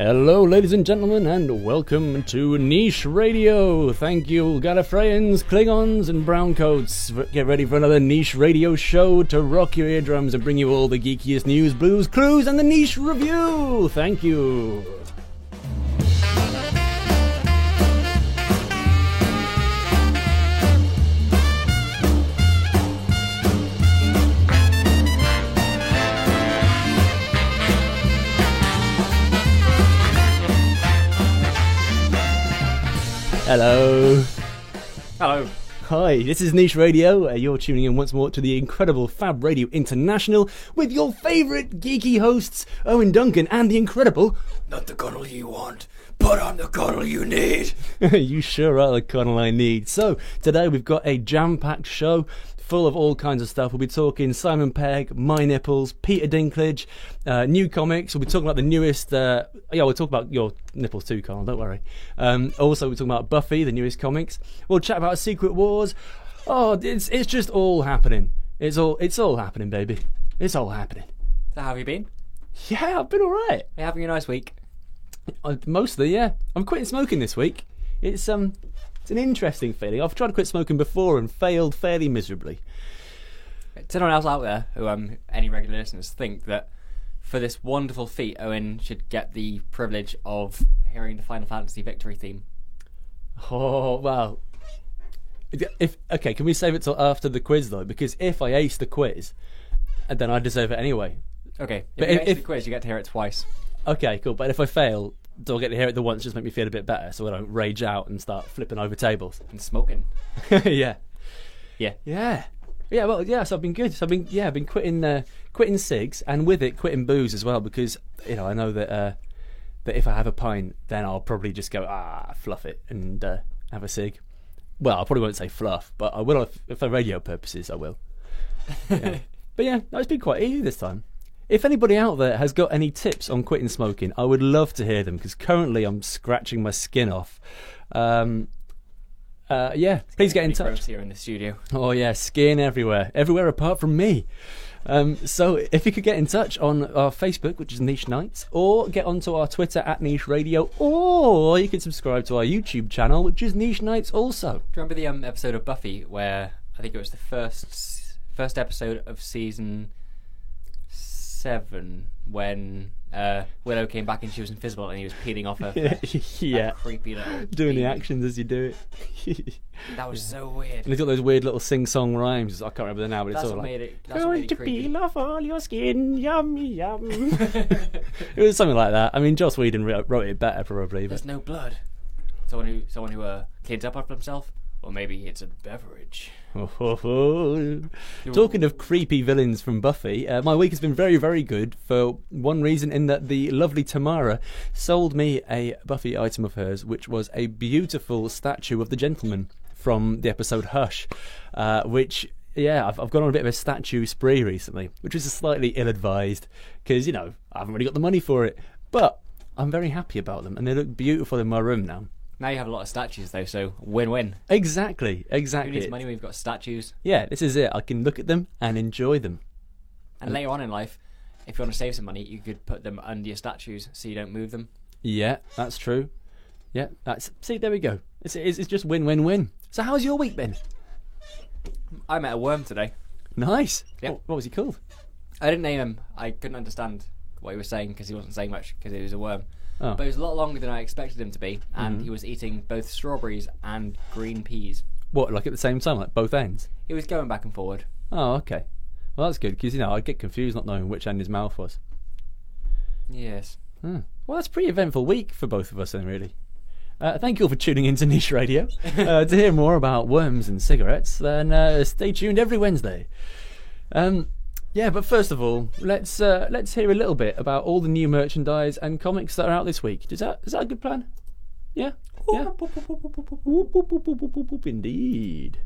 Hello, ladies and gentlemen, and welcome to Niche Radio. Thank you, Gallifreyans, Klingons, and Browncoats. Get ready for another Niche Radio show to rock your eardrums and bring you all the geekiest news, blues, clues, and the Niche Review. Thank you. Hello. Hello. Hi, this is Niche Radio. You're tuning in once more to the incredible Fab Radio International with your favourite geeky hosts, Owen Duncan and the incredible... Not the cuddle you want, but I'm the cuddle you need. You sure are the cuddle I need. So, today we've got a jam-packed show full of all kinds of stuff. We'll be talking Simon Pegg, My Nipples, Peter Dinklage, new comics. We'll be talking about the newest... we'll talk about your nipples too, Carl, don't worry. Also, we're talking about Buffy, the newest comics. We'll chat about Secret Wars. Oh, it's just all happening. It's all happening, baby. It's all happening. So how have you been? Yeah, I've been alright. Are you having a nice week? Mostly, yeah. I'm quitting smoking this week. It's an interesting feeling. I've tried to quit smoking before and failed fairly miserably. To anyone else out there who any regular listeners think that for this wonderful feat, Owen should get the privilege of hearing the Final Fantasy victory theme. Oh, well. Can we save it till after the quiz though? Because if I ace the quiz, then I deserve it anyway. Okay, But if you ace if- the quiz, you get to hear it twice. Okay, cool. But if I fail, do I get to hear it the once just make me feel a bit better so I don't rage out and start flipping over tables? And smoking. Yeah. Yeah. Yeah. Yeah, well, yeah, so I've been good. So I've been quitting cigs and with it quitting booze as well because, I know that if I have a pint, then I'll probably just go, fluff it and have a cig. Well, I probably won't say fluff, but I will for radio purposes, I will. Yeah. But yeah, no, it's been quite easy this time. If anybody out there has got any tips on quitting smoking, I would love to hear them because currently I'm scratching my skin off. Please get in touch. Here in the studio. Oh yeah, skin everywhere apart from me. So if you could get in touch on our Facebook, which is Niche Nights, or get onto our Twitter at Niche Radio, or you can subscribe to our YouTube channel, which is Niche Nights also. Do you remember the episode of Buffy where I think it was the first episode of season 7 when Willow came back and she was invisible and he was peeling off her flesh? Yeah, That creepy little doing the baby. actions as you do it. That was so weird. And he's got those weird little sing-song rhymes. I can't remember them now, but it's That's all what like, made it. That's what going made to it creepy. peel off all your skin, yummy yum. It was something like that. I mean, Joss Whedon wrote it better probably, but There's no blood. Someone who cleans up after himself, or maybe it's a beverage. Talking of creepy villains from Buffy, my week has been very, very good for one reason, in that the lovely Tamara sold me a Buffy item of hers, which was a beautiful statue of the gentleman from the episode Hush, which... Yeah, I've gone on a bit of a statue spree recently, which is slightly ill-advised because, I haven't really got the money for it. But I'm very happy about them, and they look beautiful in my room now. Now you have a lot of statues though, so win-win. Exactly. Who needs money when we've got statues? Yeah, this is it. I can look at them and enjoy them. And later on in life, if you want to save some money, you could put them under your statues so you don't move them. Yeah, that's true. Yeah, see, there we go. It's just win-win-win. So how's your week been? I met a worm today. Nice. Yep. What was he called? I didn't name him. I couldn't understand what he was saying because he wasn't saying much because he was a worm. Oh. But he was a lot longer than I expected him to be, and he was eating both strawberries and green peas. What, like at the same time, like both ends? He was going back and forward. Oh, okay. Well, that's good because I'd get confused not knowing which end his mouth was. Yes. Well, that's a pretty eventful week for both of us then, really. Thank you all for tuning in to Niche Radio. To hear more about worms and cigarettes, then stay tuned every Wednesday. But first of all, let's hear a little bit about all the new merchandise and comics that are out this week. Is that a good plan? Yeah? Yeah? Indeed.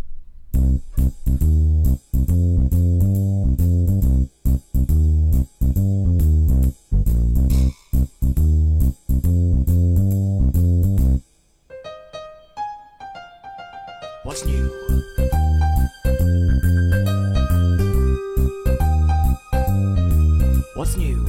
What's new? What's new?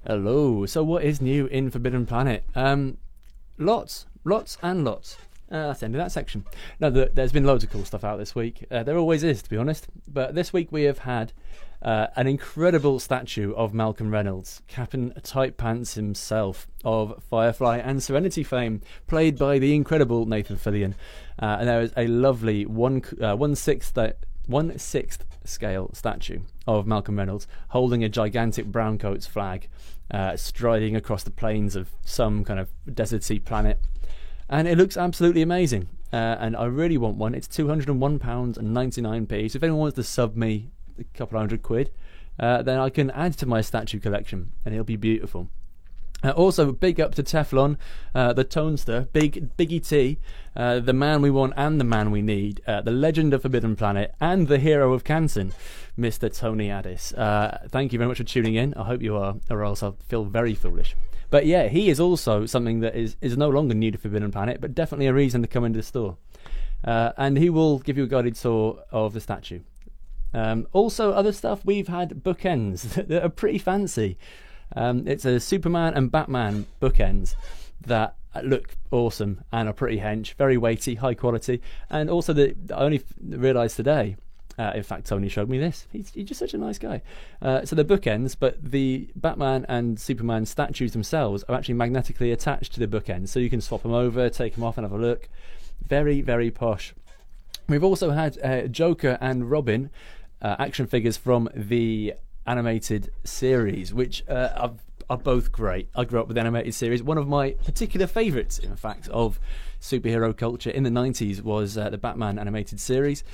Hello. So what is new in Forbidden Planet? Lots and lots. That's the end of that section. No, there's been loads of cool stuff out this week. There always is, to be honest. But this week we have had an incredible statue of Malcolm Reynolds, Captain Tight Pants himself, of Firefly and Serenity fame, played by the incredible Nathan Fillion. And there is a lovely 1/6 scale statue of Malcolm Reynolds holding a gigantic browncoats flag, striding across the plains of some kind of deserty planet. And it looks absolutely amazing. And I really want one. It's £201.99. So if anyone wants to sub me a couple £100, then I can add to my statue collection, and it'll be beautiful. Also, big up to Teflon, the Tonester, Biggie T, the man we want and the man we need, the legend of Forbidden Planet and the hero of Canton, Mr. Tony Addis. Thank you very much for tuning in. I hope you are, or else I'll feel very foolish. But yeah, he is also something that is no longer new to Forbidden Planet, but definitely a reason to come into the store. And he will give you a guided tour of the statue. Also, other stuff, we've had bookends that are pretty fancy. It's a Superman and Batman bookends that look awesome and are pretty hench, very weighty, high quality. And also, I only realised today, in fact, Tony showed me this. He's just such a nice guy. So they're bookends, but the Batman and Superman statues themselves are actually magnetically attached to the bookends, so you can swap them over, take them off, and have a look. Very, very posh. We've also had Joker and Robin action figures from the animated series, which are both great. I grew up with the animated series. One of my particular favourites, in fact, of superhero culture in the 90s was the Batman animated series.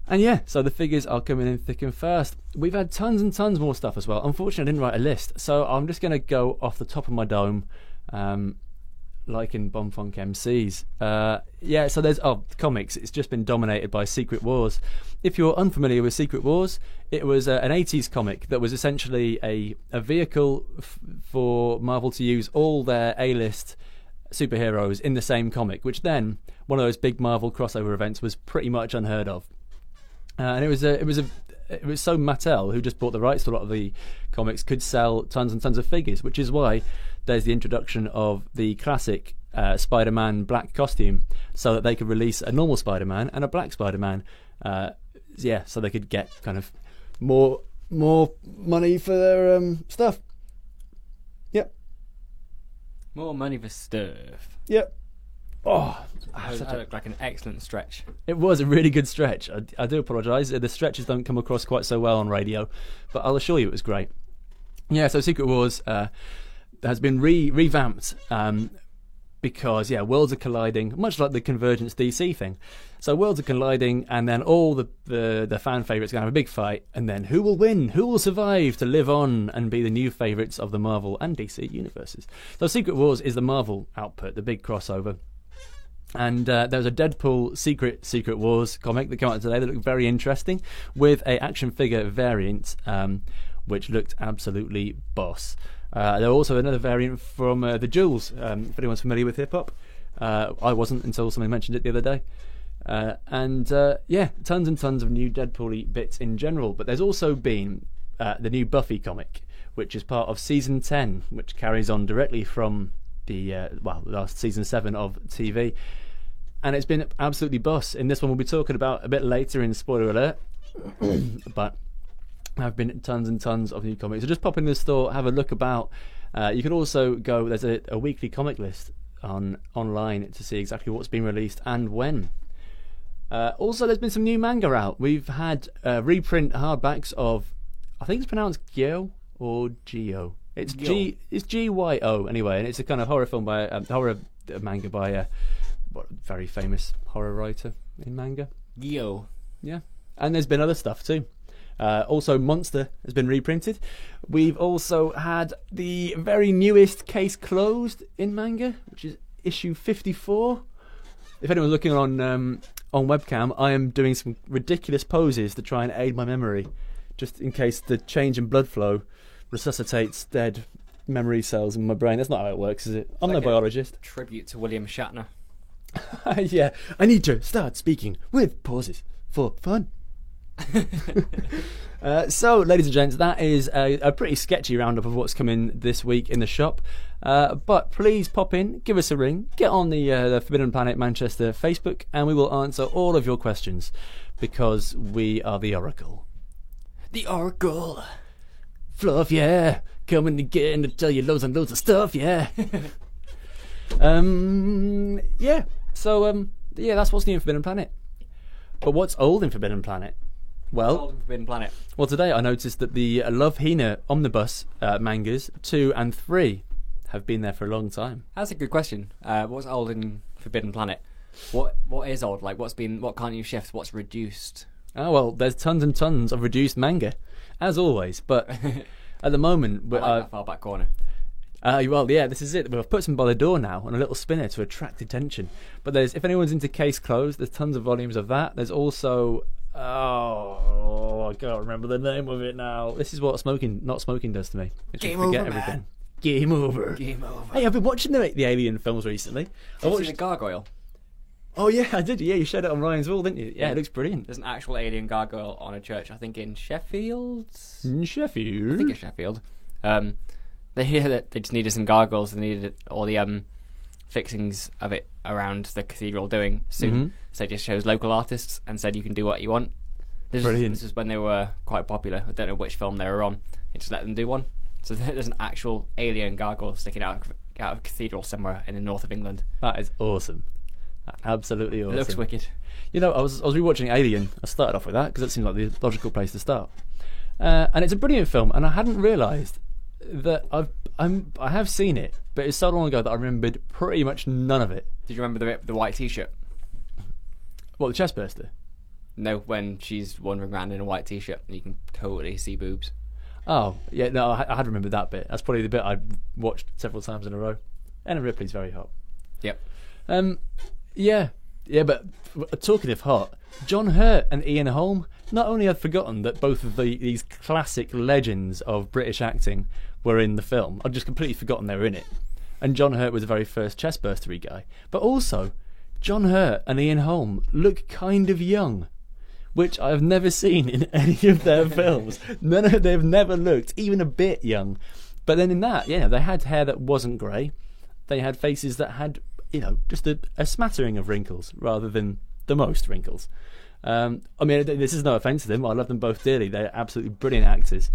And yeah, so the figures are coming in thick and fast. We've had tons and tons more stuff as well. Unfortunately, I didn't write a list, so I'm just going to go off the top of my dome, like in Bomfunk MCs. Yeah, so there's comics. It's just been dominated by Secret Wars. If you're unfamiliar with Secret Wars, it was an 80s comic that was essentially a vehicle for Marvel to use all their A-list superheroes in the same comic, which then, one of those big Marvel crossover events, was pretty much unheard of. And it was so Mattel, who just bought the rights to a lot of the comics, could sell tons and tons of figures, which is why there's the introduction of the classic Spider-Man black costume, so that they could release a normal Spider-Man and a black Spider-Man. So they could get kind of more money for their stuff. Yep. More money for stuff. Yep. Oh, that looked like an excellent stretch. It was a really good stretch. I do apologise. The stretches don't come across quite so well on radio, but I'll assure you it was great. Yeah, so Secret Wars has been revamped because, worlds are colliding, much like the Convergence DC thing. So worlds are colliding, and then all the fan favourites are going to have a big fight, and then who will win? Who will survive to live on and be the new favourites of the Marvel and DC universes? So Secret Wars is the Marvel output, the big crossover. And there was a Deadpool Secret Wars comic that came out today that looked very interesting, with a action figure variant which looked absolutely boss. There was also another variant from the Jules, if anyone's familiar with hip-hop. I wasn't until somebody mentioned it the other day. Tons and tons of new Deadpool-y bits in general. But there's also been the new Buffy comic, which is part of Season 10, which carries on directly from the last Season 7 of TV. And it's been absolutely boss. In this one we'll be talking about a bit later in spoiler alert. But there have been tons and tons of new comics. So just pop in the store, have a look about. You can also go, there's a weekly comic list online to see exactly what's been released and when. Also, there's been some new manga out. We've had reprint hardbacks of, I think it's pronounced Gyo or Gyo. It's Gyo anyway, and it's a kind of horror film by horror manga by a very famous horror writer in manga. Gyo. Yeah, and there's been other stuff too. Also, Monster has been reprinted. We've also had the very newest Case Closed in manga, which is issue 54. If anyone's looking on webcam, I am doing some ridiculous poses to try and aid my memory, just in case the change in blood flow resuscitates dead memory cells in my brain. That's not how it works, is it? I'm no biologist. Tribute to William Shatner. Yeah, I need to start speaking with pauses for fun. So, ladies and gents, that is a pretty sketchy roundup of what's coming this week in the shop. But please pop in, give us a ring, get on the Forbidden Planet Manchester Facebook, and we will answer all of your questions because we are the Oracle. The Oracle. Fluff, yeah. Coming again to tell you loads and loads of stuff, yeah. Yeah. So, yeah, that's what's new in Forbidden Planet. But what's old in Forbidden Planet? Well, Old and Forbidden Planet. Well, today I noticed that the Love Hina Omnibus mangas 2 and 3 have been there for a long time. That's a good question. What's old in Forbidden Planet? What is old? Like, what can't you shift? What's reduced? Oh, well, there's tons and tons of reduced manga, as always. But at the moment, I like that far back corner. well, yeah, this is it. I've put some by the door now on a little spinner to attract attention. But if anyone's into Case Closed, there's tons of volumes of that. There's also, I can't remember the name of it now. This is what not smoking does to me. Game forget over, everything. man. Game over. Game over. Hey, I've been watching the Alien films recently. I Watched watched. the gargoyle. Oh yeah, I did. Yeah, you showed it on Ryan's Wall, didn't you? Yeah, it looks brilliant. There's an actual alien gargoyle on a church, I think in Sheffield. In Sheffield. I think it's Sheffield. They hear that they just needed some gargoyles. They needed all the fixings of it around the cathedral doing soon. Mhm. So they just chose local artists and said you can do what you want. Brilliant. This is when they were quite popular. I don't know which film they were on. They just let them do one. So there's an actual alien gargoyle sticking out of a cathedral somewhere in the north of England. That is awesome. Absolutely awesome. It looks wicked. You know, I was rewatching Alien. I started off with that because that seemed like the logical place to start. And it's a brilliant film, and I hadn't realised that I have seen it, but it's so long ago that I remembered pretty much none of it. Did you remember the white T-shirt? What, the chestburster? No, when she's wandering around in a white T-shirt and you can totally see boobs. Oh, yeah, no, I had remembered that bit. That's probably the bit I watched several times in a row. Ellen Ripley's very hot. Yep. Yeah, but talking of hot, John Hurt and Ian Holm, not only I'd forgotten that both of these classic legends of British acting were in the film, I'd just completely forgotten they were in it. And John Hurt was the very first chestburstery guy. But also, John Hurt and Ian Holm look kind of young, which I've never seen in any of their films. They've never looked even a bit young. But then in that, yeah, they had hair that wasn't grey. They had faces that had, just a smattering of wrinkles rather than the most wrinkles. I mean, this is no offence to them. I love them both dearly. They're absolutely brilliant actors.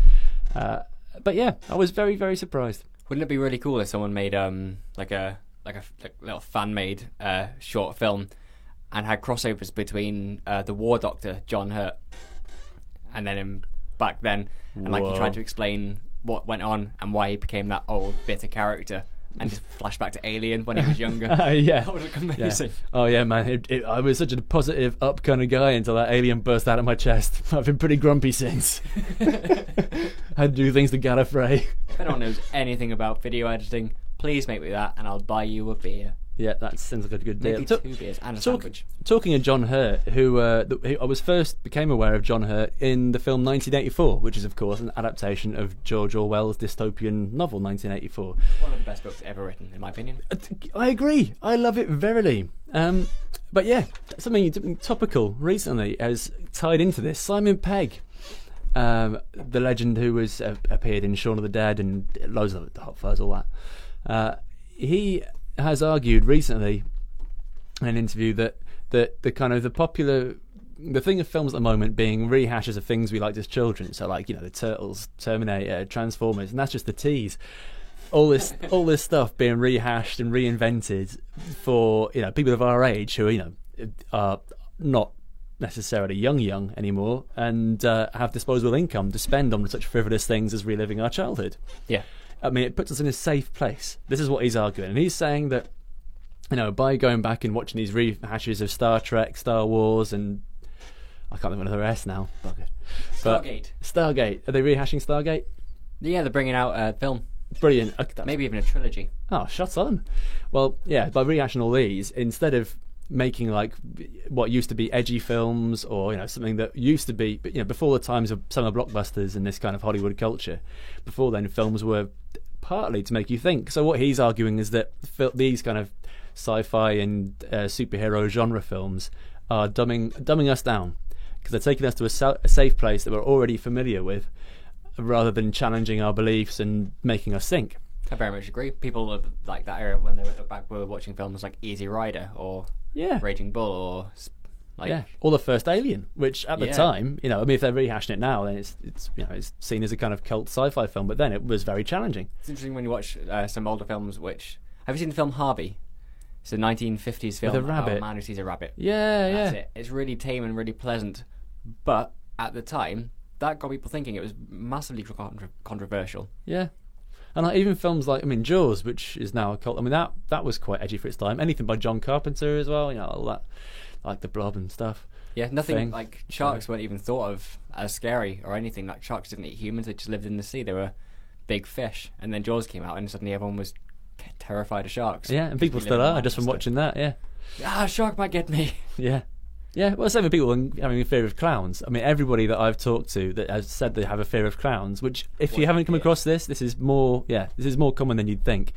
But yeah, I was very, very surprised. Wouldn't it be really cool if someone made like a little fan made short film and had crossovers between the War Doctor John Hurt and then back then, and like he tried to explain what went on and why he became that old bitter character, and just flash back to Alien when he was younger. Yeah, that would look amazing. Yeah. Oh yeah, man! I was such a positive, up kind of guy until that alien burst out of my chest. I've been pretty grumpy since. I had to do things to Gallifrey. If anyone knows anything about video editing, please make me that, and I'll buy you a beer. Yeah, that sounds like a good deal. Maybe 2 beers and a sandwich. Talking of John Hurt, who I became aware of John Hurt in the film 1984, which is of course an adaptation of George Orwell's dystopian novel 1984. One of the best books ever written, in my opinion. I agree. I love it verily. But yeah, something topical recently has tied into this. Simon Pegg, the legend who was appeared in Shaun of the Dead and loads of Hot Fuzz, all that. He has argued recently in an interview that the kind of the thing of films at the moment being rehashes of things we liked as children. So like the Turtles, Terminator, Transformers, and that's just the tease. All this stuff being rehashed and reinvented for people of our age who are not necessarily young anymore and have disposable income to spend on such frivolous things as reliving our childhood. Yeah. I mean, it puts us in a safe place. This is what he's arguing. And he's saying that, by going back and watching these rehashes of Star Trek, Star Wars, and I can't remember the rest now. Stargate. Are they rehashing Stargate? Yeah, they're bringing out a film. Brilliant. Maybe even a trilogy. Oh, shut on. Well, yeah, by rehashing all these, instead of making like what used to be edgy films or something that used to be before the times of summer blockbusters and this kind of Hollywood culture, before then films were partly to make you think. So what he's arguing is that these kind of sci-fi and superhero genre films are dumbing us down, because they're taking us to a safe place that we're already familiar with, rather than challenging our beliefs and making us think. I very much agree. People of like that era when they look back were watching films like Easy Rider or Yeah. Raging Bull or like or the first Alien, which at the Yeah. time, I mean, if they're rehashing it now, then it's it's seen as a kind of cult sci-fi film, but then it was very challenging. It's interesting when you watch some older films. Which have you seen the film Harvey? It's a 1950s film With a about rabbit. a man who sees a rabbit. Yeah, That's yeah. it. It's really tame and really pleasant, but at the time, that got people thinking. It was massively controversial. Yeah. And like, even films like, I mean, Jaws, which is now a cult. I mean, that was quite edgy for its time. Anything by John Carpenter as well, all that, like The Blob and stuff. Yeah, nothing Thing. like sharks weren't even thought of as scary or anything. Like sharks didn't eat humans; they just lived in the sea. They were big fish. And then Jaws came out, and suddenly everyone was terrified of sharks. Yeah, and people We still live in are just from Manchester. watching that. Yeah, Ah, a shark might get me. yeah, yeah. Well, same with people having a fear of clowns. I mean, everybody that I've talked to that has said they have a fear of clowns. Which, if you Watch haven't come It. across this is more. Yeah, this is more common than you'd think.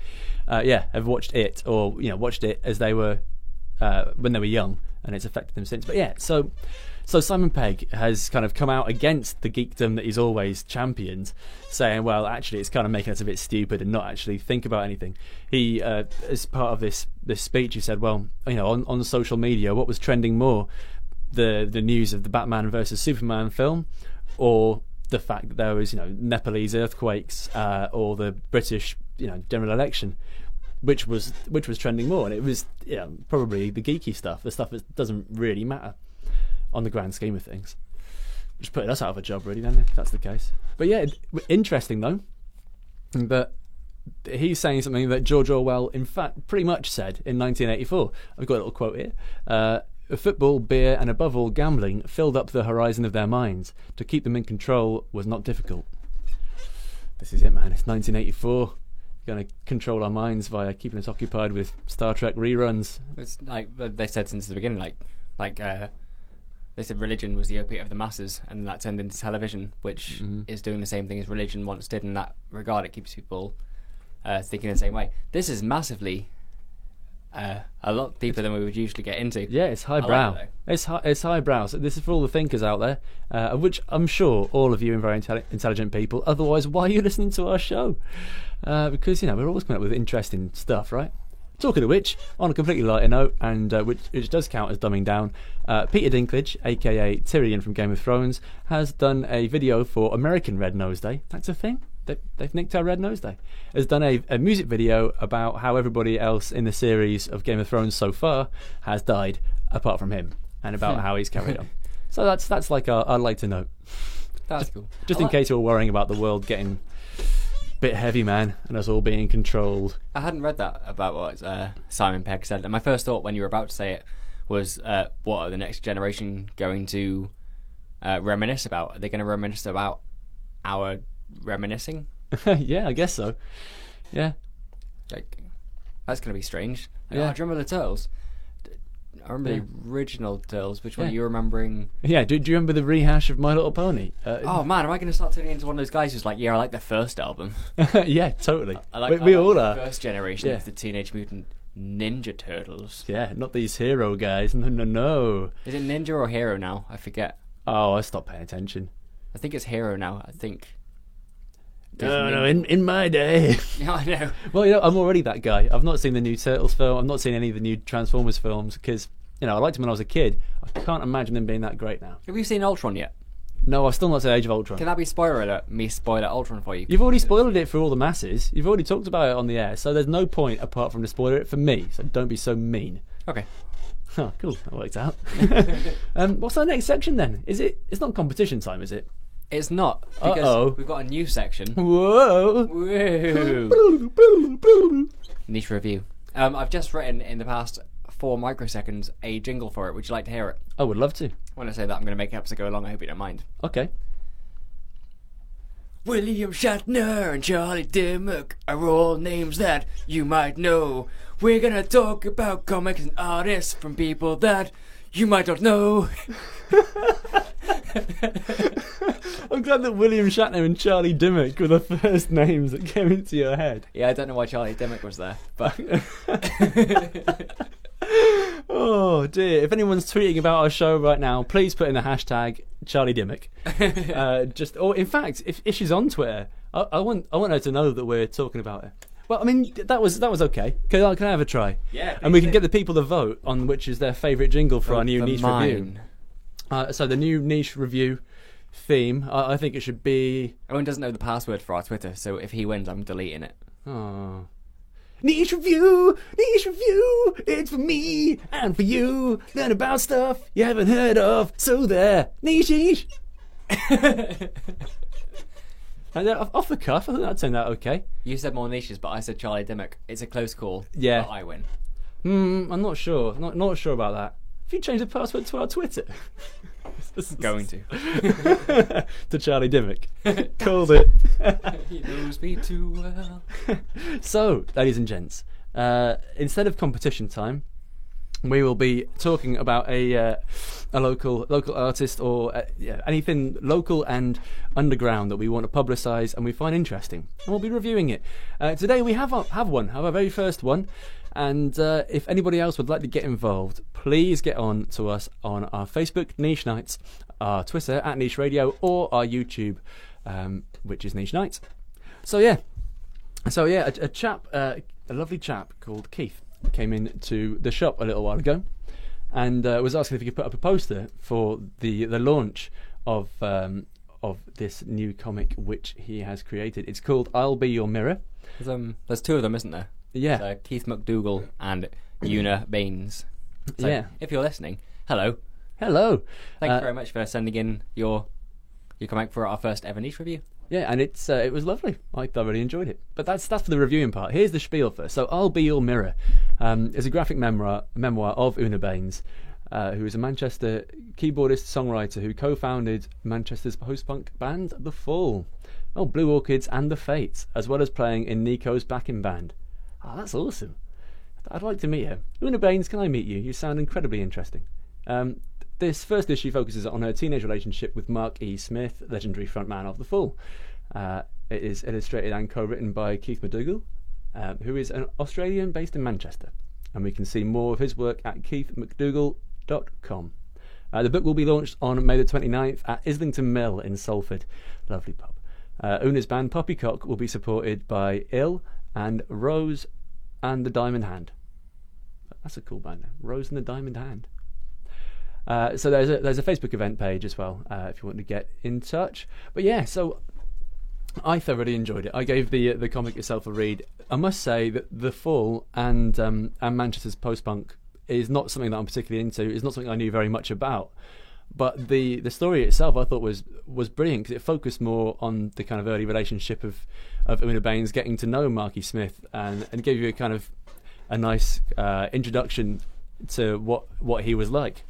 Have watched it or watched it as they were when they were young, and it's affected them since. But yeah, so Simon Pegg has kind of come out against the geekdom that he's always championed, saying, well, actually, it's kind of making us a bit stupid and not actually think about anything. He, as part of this speech, he said, well, on social media, what was trending more, the news of the Batman versus Superman film, or the fact that there was Nepalese earthquakes, or the British general election? Which was trending more, and it was probably the geeky stuff, the stuff that doesn't really matter on the grand scheme of things. Just putting us out of a job, really, then, if that's the case. But yeah, interesting though. But he's saying something that George Orwell, in fact, pretty much said in 1984. I've got a little quote here. Football, beer, and above all gambling filled up the horizon of their minds. To keep them in control was not difficult. This is it, man. It's 1984. Going to control our minds via keeping us occupied with Star Trek reruns. It's like they said since the beginning. Like they said religion was the opiate of the masses, and that turned into television, which is doing the same thing as religion once did in that regard. It keeps people thinking the same way. This is massively a lot deeper than we would usually get into. Yeah, it's I like highbrow. it, It's highbrow. So this is for all the thinkers out there, of which I'm sure all of you are very intelligent people. Otherwise, why are you listening to our show? Because we're always coming up with interesting stuff, right? Talking of which, on a completely lighter note, and which does count as dumbing down, Peter Dinklage, aka Tyrion from Game of Thrones, has done a video for American Red Nose Day. That's a thing. They've nicked our Red Nose Day. Has done a music video about how everybody else in the series of Game of Thrones so far has died, apart from him, and about how he's carried on. So that's like I'd like to know. That's cool. Just in case you're worrying about the world getting a bit heavy, man, and us all being controlled. I hadn't read that about what Simon Pegg said, and my first thought when you were about to say it was, what are the next generation going to reminisce about? Are they going to reminisce about our reminiscing? Yeah, I guess so. Yeah. Like, that's going to be strange. Like, Yeah. do you remember the Turtles? I remember Yeah. the original Turtles. Which one Yeah. are you remembering? Yeah, do you remember the rehash of My Little Pony? Oh man, am I going to start turning into one of those guys who's like, yeah, I like the first album. Yeah, totally. I we like all the are. first generation Yeah. of the Teenage Mutant Ninja Turtles. Yeah, not these hero guys. No. Is it Ninja or Hero now? I forget. Oh, I stopped paying attention. I think it's Hero now. I think. No, in my day. Yeah, I know. Well, I'm already that guy. I've not seen the new Turtles film. I've not seen any of the new Transformers films because, I liked them when I was a kid. I can't imagine them being that great now. Have you seen Ultron yet? No, I've still not seen Age of Ultron. Can that be spoiler alert? Me spoiler Ultron for you? You've already spoiled it for all the masses. You've already talked about it on the air, so there's no point apart from to spoiler it for me. So don't be so mean. Okay. Oh, cool. That worked out. What's our next section then? It's not competition time, is it? It's not, because Uh-oh. we've got a new section. Whoa. Woo. Niche review. I've just written in the past 4 microseconds a jingle for it. Would you like to hear it? I would love to. When I say that, I'm going to make it up as I go along. I hope you don't mind. Okay. William Shatner and Charlie Dimmock are all names that you might know. We're going to talk about comics and artists from people that you might not know. I'm glad that William Shatner and Charlie Dimmock were the first names that came into your head. Yeah, I don't know why Charlie Dimmock was there, but Oh dear! If anyone's tweeting about our show right now, please put in the hashtag Charlie Dimmock. Or in fact, if she's on Twitter, I want her to know that we're talking about her. Well, I mean, that was okay. Can I have a try? Yeah. And we can get the people to vote on which is their favourite jingle for our new niche review. So the new niche review theme, I think it should be. Owen doesn't know the password for our Twitter, so if he wins, I'm deleting it. Oh. Niche review, it's for me and for you. Learn about stuff you haven't heard of. So there, niche. And off the cuff, I think that turned out okay. You said more niches, but I said Charlie Dimmock. It's a close call. Yeah. But I win. I'm not sure. Not sure about that. If you change the password to our Twitter. Going to. To Charlie Dimmock. Called it. He knows me too well. So, ladies and gents, instead of competition time, we will be talking about a local artist or anything local and underground that we want to publicise and we find interesting, and we'll be reviewing it. Today we have our very first one, and if anybody else would like to get involved, please get on to us on our Facebook, Niche Nights, our Twitter @Niche Radio, or our YouTube, which is Niche Nights. So yeah, a lovely chap called Keith came into the shop a little while ago and was asking if he could put up a poster for the launch of this new comic which he has created. It's called I'll Be Your Mirror. There's two of them, isn't there? Yeah. It's, Keith McDougall and Una Baines. So yeah. If you're listening, hello. Hello. Thank you very much for sending in your comic for our first ever niche review. Yeah, and it was lovely. I thoroughly enjoyed it. But that's for the reviewing part. Here's the spiel first. So, I'll Be Your Mirror is a graphic memoir of Una Baines, who is a Manchester keyboardist songwriter who co-founded Manchester's post-punk band The Fall, Blue Orchids and The Fates, as well as playing in Nico's backing band. Oh, that's awesome. I'd like to meet her. Una Baines, can I meet you? You sound incredibly interesting. This first issue focuses on her teenage relationship with Mark E. Smith, legendary frontman of The Fall. It is illustrated and co-written by Keith McDougall, who is an Australian based in Manchester. And we can see more of his work at keithmcdougall.com. The book will be launched on May the 29th at Islington Mill in Salford. Lovely pub. Una's band Poppycock will be supported by Ill and Rose and the Diamond Hand. That's a cool band name. Rose and the Diamond Hand. So there's a Facebook event page as well if you want to get in touch. But yeah, so I thoroughly enjoyed it. I gave the comic itself a read. I must say that The Fall and Manchester's post-punk is not something that I'm particularly into. It's not something I knew very much about. But the story itself I thought was brilliant because it focused more on the kind of early relationship of Una Baines getting to know Marky Smith and gave you a nice introduction to what he was like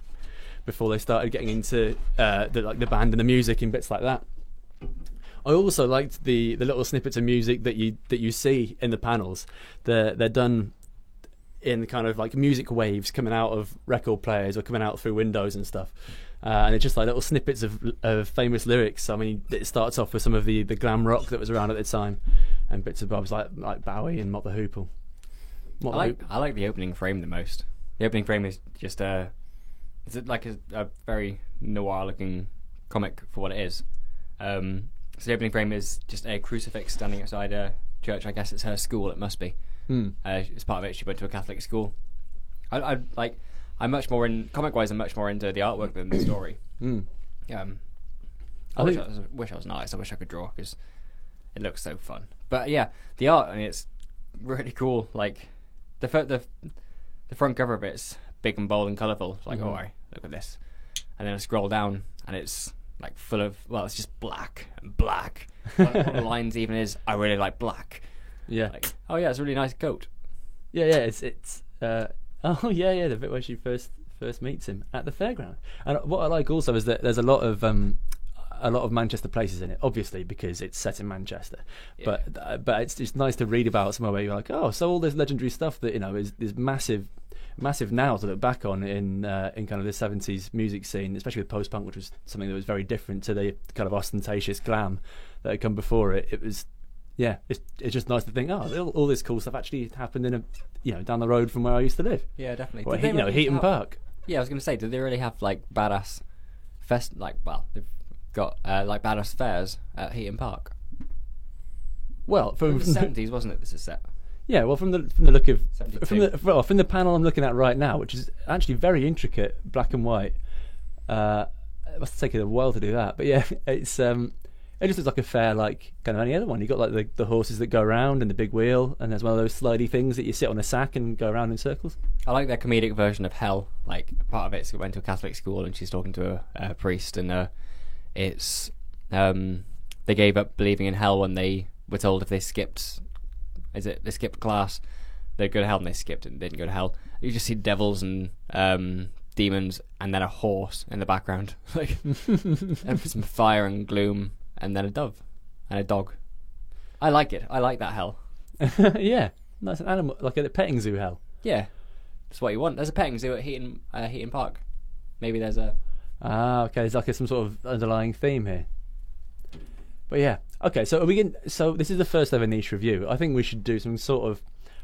before they started getting into the band and the music and bits like that. I also liked the little snippets of music that you see in the panels. They're done in kind of like music waves coming out of record players or coming out through windows and stuff. And it's just like little snippets of famous lyrics. I mean, it starts off with some of the glam rock that was around at the time, and bits of bobs like Bowie and Mott the Hoople. I like the opening frame the most. The opening frame is just is it like a very noir-looking comic for what it is. So the opening frame is just a crucifix standing outside a church. I guess it's her school. It must be. As part of it, she went to a Catholic school. I'm much more in comic-wise. I'm much more into the artwork than the story. I wish I was nice. I wish I could draw because it looks so fun. But yeah, the art, I mean, it's really cool. Like the front cover of it's big and bold and colourful. It's like, oh, look at this. And then I scroll down and it's like full of, well, it's just black and black. One of the lines even is, I really like black. Yeah. Like, oh yeah, it's a really nice coat. Yeah, it's the bit where she first meets him at the fairground. And what I like also is that there's a lot of Manchester places in it, obviously because it's set in Manchester. Yeah. But it's just nice to read about somewhere where you're like, oh, so all this legendary stuff that is massive now to look back on in kind of the 70s music scene, especially with post-punk, which was something that was very different to the kind of ostentatious glam that had come before it. yeah, it's just nice to think, all this cool stuff actually happened in down the road from where I used to live. Yeah, definitely. Well, Did they really Heaton have- Park. Yeah, I was going to say, did they really have like badass they've got like badass fairs at Heaton Park. Well, It from was the 70s, wasn't it? This is set. yeah, well, from the look of 72. from the panel I'm looking at right now, which is actually very intricate, black and white. It must have taken a while to do that, but yeah, it's it just looks like a fair, like kind of any other one. You got like the horses that go around and the big wheel, and there's one of those slidey things that you sit on a sack and go around in circles. I like their comedic version of hell. Like, part of it, she went to a Catholic school and she's talking to a priest, and it's they gave up believing in hell when they were told if they skipped class, they'd go to hell, and they skipped and didn't go to hell. You just see devils and demons, and then a horse in the background, like and some fire and gloom, and then a dove and a dog. I like it. I like that hell. Yeah, that's an animal, like a petting zoo hell. Yeah, that's what you want. There's a petting zoo at Heaton Park. Maybe there's a. Okay, there's like some sort of underlying theme here. But yeah, okay. So so this is the first ever niche review. I think we should do some sort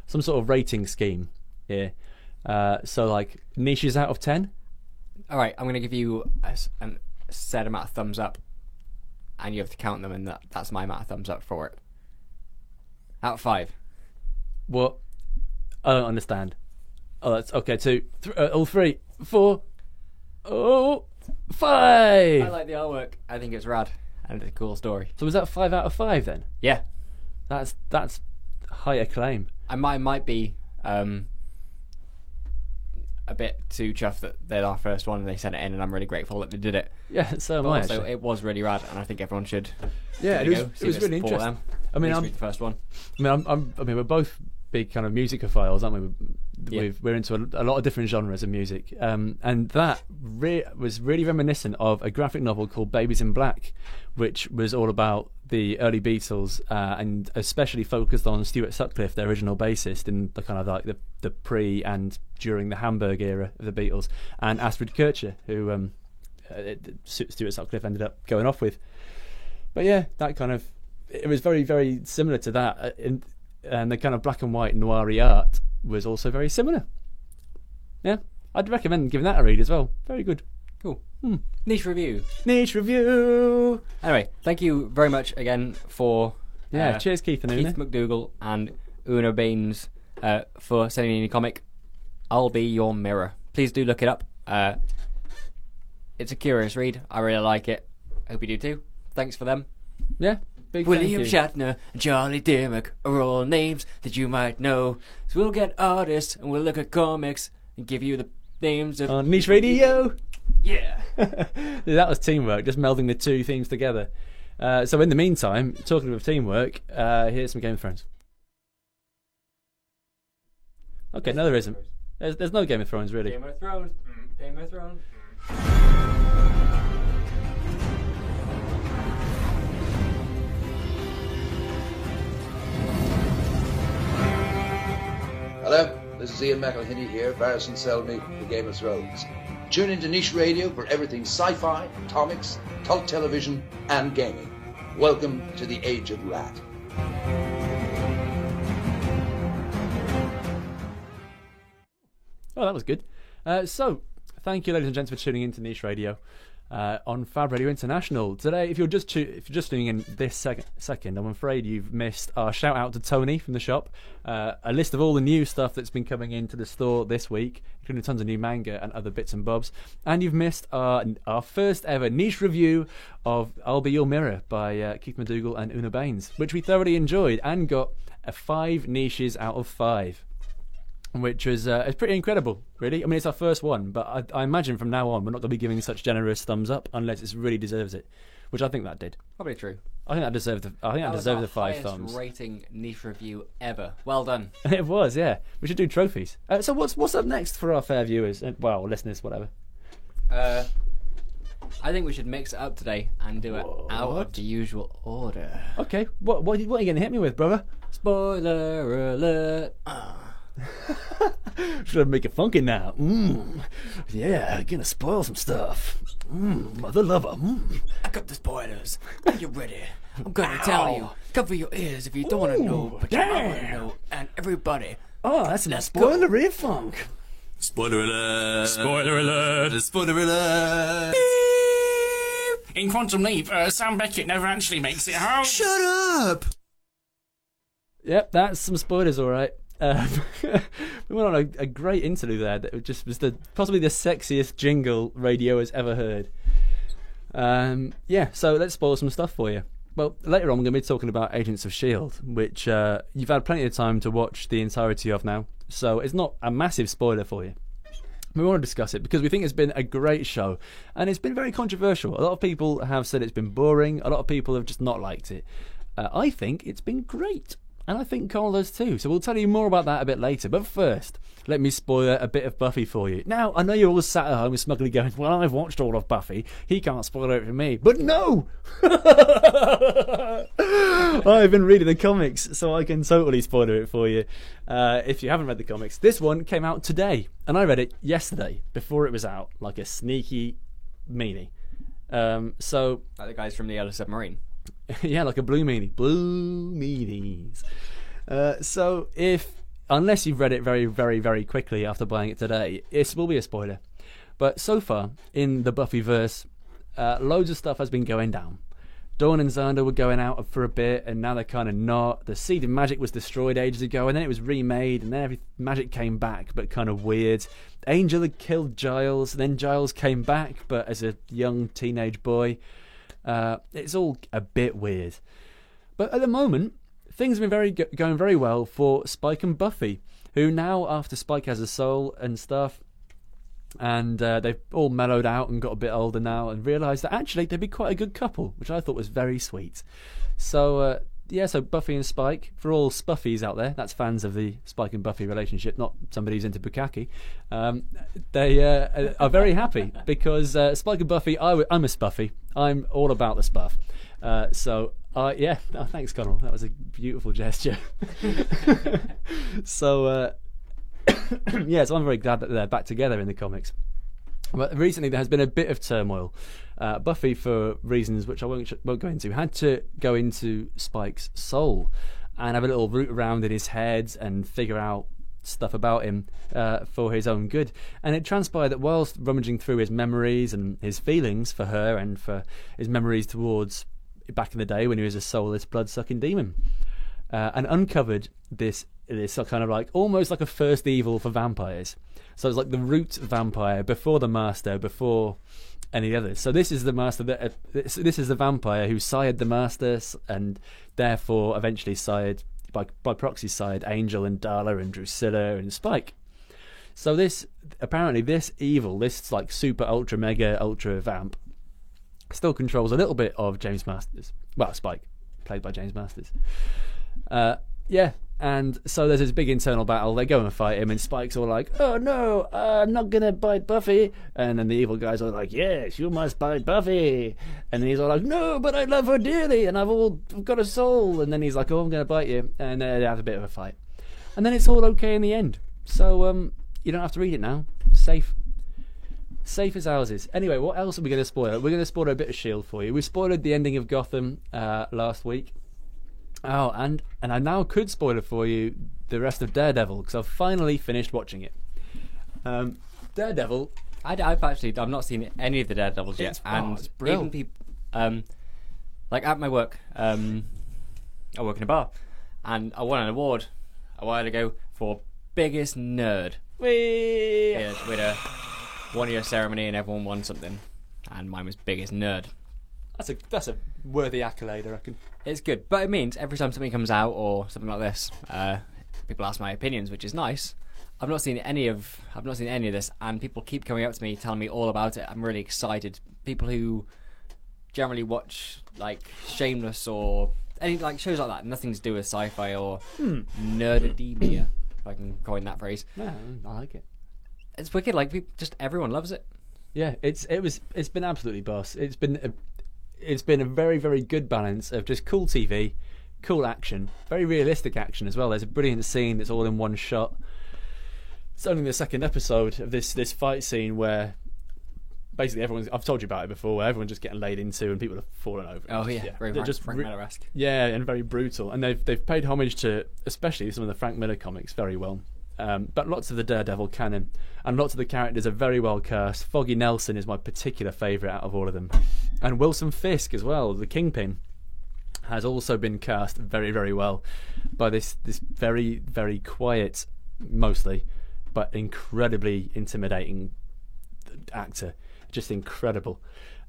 of rating scheme here. So like niches out of 10. All right, I'm going to give you a set amount of thumbs up, and you have to count them, and that's my amount of thumbs up for it. Out of 5. What? I don't understand. Oh, that's okay. 2, 3, 4, 5. I like the artwork. I think it's rad, and it's a cool story. So was that 5 out of 5 then? Yeah, That's high acclaim. I might be a bit too chuffed that they're our first one and they sent it in, and I'm really grateful that they did it. Yeah, so am But I. also, Actually. it was really rad, and I think everyone should. Yeah, give it a go, was see really if it's for interesting. them. I mean, At least I'm read the first one. I mean, we're both big kind of musicophiles, aren't we? Yeah. We're into a lot of different genres of music, and that was really reminiscent of a graphic novel called Babies in Black, which was all about the early Beatles, and especially focused on Stuart Sutcliffe, their original bassist, in the kind of like the pre and during the Hamburg era of the Beatles, and Astrid Kircher, who Stuart Sutcliffe ended up going off with. But yeah, that kind of, it was very, very similar to that, and the kind of black and white noir-y art was also very similar. Yeah, I'd recommend giving that a read as well. Very good. Cool. Niche review. Niche review. Anyway, thank you very much again for Cheers, Keith and Una. Keith McDougall and Una Baines for sending in your comic. I'll Be Your Mirror. Please do look it up. It's a curious read. I really like it. Hope you do too. Thanks for them. Yeah, big William thank you. Shatner and Charlie Dimmock are all names that you might know. So we'll get artists and we'll look at comics and give you the names of On Niche Radio. Yeah. That was teamwork, just melding the two themes together. So in the meantime, talking of teamwork, here's some Game of Thrones. Okay, no, there isn't. There's no Game of Thrones, really. Game of Thrones. Game of Thrones. Hello, this is Ian McElhinney here, Varys and Selmy for Game of Thrones. Tune into Niche Radio for everything sci-fi, comics, cult television, and gaming. Welcome to the Age of Rat. Oh, that was good. So, thank you, ladies and gents, for tuning in to Niche Radio on Fab Radio International. Today, if you're just tuning in this second, I'm afraid you've missed our shout out to Tony from the shop, a list of all the new stuff that's been coming into the store this week, including tons of new manga and other bits and bobs. And you've missed our first ever niche review of I'll Be Your Mirror by Keith McDougall and Una Baines, which we thoroughly enjoyed and got a 5 niches out of 5. Which was it's pretty incredible, really. I mean, it's our first one, but I imagine from now on we're not going to be giving such generous thumbs up unless it really deserves it, which I think that did. Probably true. I think that deserved the. I think that was deserved our the 5 highest thumbs. rating niche review ever. Well done. It was, yeah. We should do trophies. So what's up next for our fair viewers? Well, listeners, whatever. I think we should mix it up today and do it out of the usual order. Okay, what are you going to hit me with, brother? Spoiler alert. Should I make it funky now? Yeah, gonna spoil some stuff. Mother lover. I got the spoilers. Are you ready? I'm gonna tell you. Cover your ears if you don't want to know, but you want to know. And everybody. Oh, that's some spoiler spoilery funk. Spoiler alert! Spoiler alert! Spoiler alert! In Quantum Leap, Sam Beckett never actually makes it home. Shut up! Yep, that's some spoilers, all right. We went on a great interlude there. That just was possibly the sexiest jingle radio has ever heard. So let's spoil some stuff for you. Well, later on we're going to be talking about Agents of S.H.I.E.L.D., which you've had plenty of time to watch the entirety of now, so it's not a massive spoiler for you. We want to discuss it because we think it's been a great show, and it's been very controversial. A lot of people have said it's been boring, a lot of people have just not liked it. I think it's been great, and I think Cole does too, so we'll tell you more about that a bit later. But first, let me spoil a bit of Buffy for you. Now, I know you're all sat at home smugly going, well, I've watched all of Buffy, he can't spoil it for me. But no! I've been reading the comics, so I can totally spoil it for you. If you haven't read the comics, this one came out today, and I read it yesterday, before it was out, like a sneaky meanie. So Like the guys from the Yellow Submarine. yeah, like a blue meanie. Blue meanies. So unless you've read it very, very, very quickly after buying it today, it will be a spoiler. But so far, in the Buffyverse, loads of stuff has been going down. Dawn and Xander were going out for a bit, and now they're kind of not. The Seed of Magic was destroyed ages ago, and then it was remade, and then magic came back, but kind of weird. Angel had killed Giles, and then Giles came back, but as a young teenage boy. It's all a bit weird. But at the moment, things have been going very well for Spike and Buffy, who now, after Spike has a soul and stuff, and they've all mellowed out and got a bit older now, and realised that actually they'd be quite a good couple, which I thought was very sweet. So so Buffy and Spike, for all Spuffies out there, that's fans of the Spike and Buffy relationship, not somebody who's into Bukkake, they are very happy because Spike and Buffy, I'm a Spuffy. I'm all about the Spuff. Thanks, Connell. That was a beautiful gesture. So I'm very glad that they're back together in the comics. But recently there has been a bit of turmoil. Buffy, for reasons which I won't go into, had to go into Spike's soul and have a little root around in his head and figure out stuff about him for his own good. And it transpired that whilst rummaging through his memories and his feelings for her and for his memories towards back in the day when he was a soulless blood-sucking demon, and uncovered this kind of like almost like a first evil for vampires. So it's like the root vampire before the master, before any others. So this is the master that this is the vampire who sired the masters, and therefore eventually sired by proxy sired Angel and Darla and Drusilla and Spike. So this evil, this like super ultra mega ultra vamp, still controls a little bit of James Masters. Well, Spike, played by James Masters. And so there's this big internal battle. They go and fight him, and Spike's all like, "Oh no, I'm not gonna bite Buffy." And then the evil guys are like, "Yes, you must bite Buffy." And then he's all like, "No, but I love her dearly, and I've got a soul." And then he's like, "Oh, I'm gonna bite you." And they have a bit of a fight, and then it's all okay in the end. So you don't have to read it now. Safe as houses. Anyway, what else are we going to spoil? We're going to spoil a bit of S.H.I.E.L.D. for you. We spoiled the ending of Gotham last week. Oh, and I now could spoil it for you the rest of Daredevil, because I've finally finished watching it. Daredevil. I've not seen any of the Daredevils yet, it's brilliant. even people, like at my work, I work in a bar, and I won an award a while ago for biggest nerd. Whee! Yeah, we had a 1-year ceremony, and everyone won something, and mine was biggest nerd. That's a worthy accolade, I reckon. It's good, but it means every time something comes out or something like this, people ask my opinions, which is nice. I've not seen any of this, and people keep coming up to me, telling me all about it. I'm really excited. People who generally watch like Shameless or any like shows like that, nothing to do with sci-fi or nerdademia, if I can coin that phrase. Yeah, I like it. It's wicked. Like just everyone loves it. Yeah, it's been absolutely boss. It's been a very, very good balance of just cool TV, cool action, very realistic action as well. There's a brilliant scene that's all in one shot. It's only the second episode of this fight scene where basically everyone's. I've told you about it before. Where everyone's just getting laid into and people are falling over. Oh yeah, very they're Frank Miller-esque. Yeah, and very brutal. And they've paid homage to especially some of the Frank Miller comics very well. But lots of the Daredevil canon and lots of the characters are very well cast. Foggy Nelson is my particular favourite out of all of them, and Wilson Fisk as well, the Kingpin, has also been cast very, very well by this very, very quiet, mostly, but incredibly intimidating actor. Just incredible.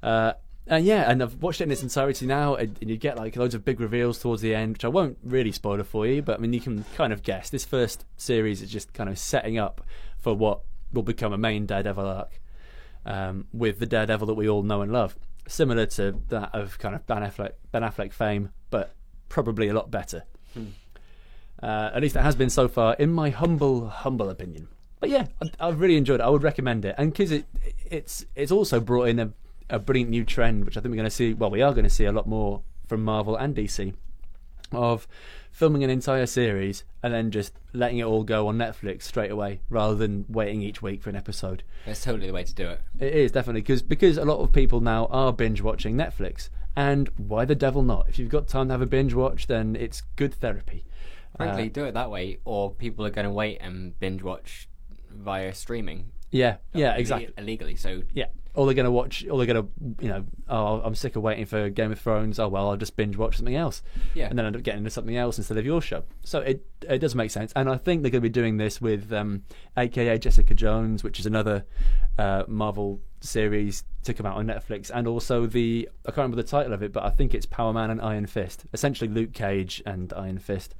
And I've watched it in its entirety now, and you get like loads of big reveals towards the end, which I won't really spoil it for you, but I mean you can kind of guess. This first series is just kind of setting up for what will become a main Daredevil arc, with the Daredevil that we all know and love, similar to that of kind of Ben Affleck fame, but probably a lot better. At least it has been so far, in my humble opinion. But yeah, I've really enjoyed it. I would recommend it, and because it's also brought in a brilliant new trend, which I think we're going to see. Well, we are going to see a lot more from Marvel and DC, of filming an entire series and then just letting it all go on Netflix straight away, rather than waiting each week for an episode. That's totally the way to do it. It is definitely because a lot of people now are binge watching Netflix, and why the devil not? If you've got time to have a binge watch, then it's good therapy. Frankly, do it that way, or people are going to wait and binge watch via streaming. Yeah, exactly. Illegally, so yeah. Or they're going to watch, or they're going to, oh, I'm sick of waiting for Game of Thrones. Oh, well, I'll just binge watch something else. Yeah. And then end up getting into something else instead of your show. So it does make sense. And I think they're going to be doing this with AKA Jessica Jones, which is another Marvel series to come out on Netflix. And also I can't remember the title of it, but I think it's Power Man and Iron Fist. Essentially Luke Cage and Iron Fist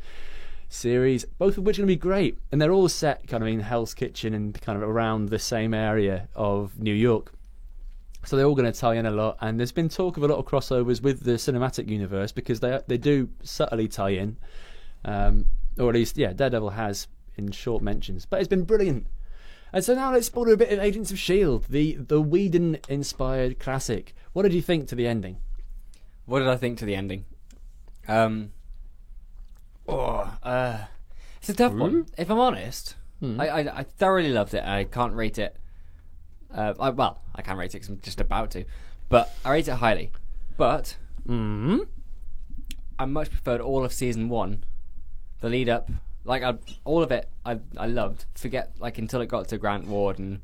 series, both of which are going to be great. And they're all set kind of in Hell's Kitchen and kind of around the same area of New York. So they're all going to tie in a lot, and there's been talk of a lot of crossovers with the cinematic universe because they do subtly tie in, or at least Daredevil has in short mentions. But it's been brilliant. And so now let's spoil a bit of Agents of S.H.I.E.L.D., the Whedon-inspired classic. What did you think to the ending? What did I think to the ending? It's a tough one. If I'm honest, I thoroughly loved it. I can't rate it. I can rate it because I'm just about to, but I rate it highly. But I much preferred all of season 1, the lead up, all of it. I loved. Forget until it got to Grant Ward and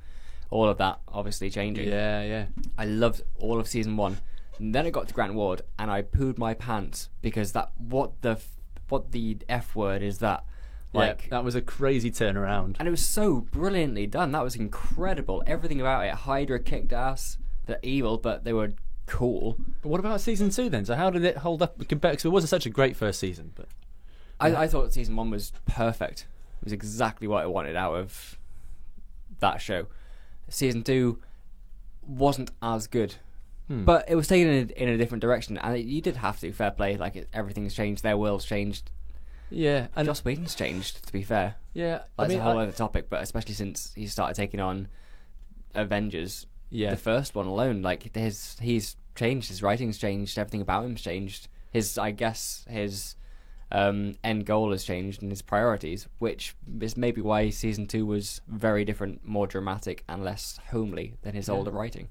all of that, obviously changing. Yeah. I loved all of season 1, and then it got to Grant Ward, and I pooed my pants because what the F word is that? That was a crazy turnaround. And it was so brilliantly done. That was incredible. Everything about it. Hydra kicked ass. They're evil, but they were cool. But what about season 2 then? So how did it hold up compared? Because it wasn't such a great first season. But I thought season 1 was perfect. It was exactly what I wanted out of that show. Season 2 wasn't as good. But it was taken in a different direction. And you did have to. Fair play. Everything's changed. Their world's changed. Yeah, and Joss Whedon's changed, to be fair. Yeah, That's a whole other topic, but especially since he started taking on Avengers. Yeah, the first one alone, he's changed. His writing's changed. Everything about him's changed. His end goal has changed and his priorities, which is maybe why season 2 was very different, more dramatic and less homely than his older writing.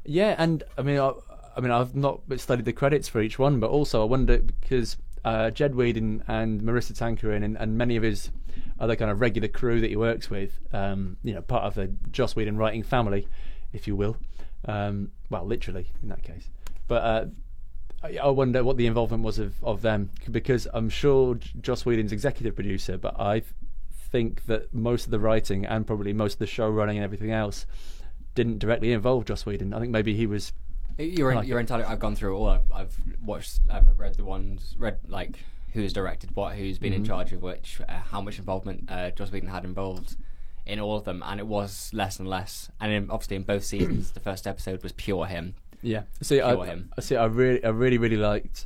Yeah, and I mean, I've not studied the credits for each one, but also I wonder because Jed Whedon and Marissa Tankarin and many of his other kind of regular crew that he works with, part of the Joss Whedon writing family, if you will. Well, literally in that case. But I wonder what the involvement was of them, because I'm sure Joss Whedon's executive producer, but I think that most of the writing and probably most of the show running and everything else didn't directly involve Joss Whedon. I think maybe he was. You're entirely. I've gone through all. I've watched. I've read who's directed what, who's been in charge of which, how much involvement Joss Whedon had involved in all of them, and it was less and less. And obviously in both seasons, the first episode was pure him. Yeah. I really liked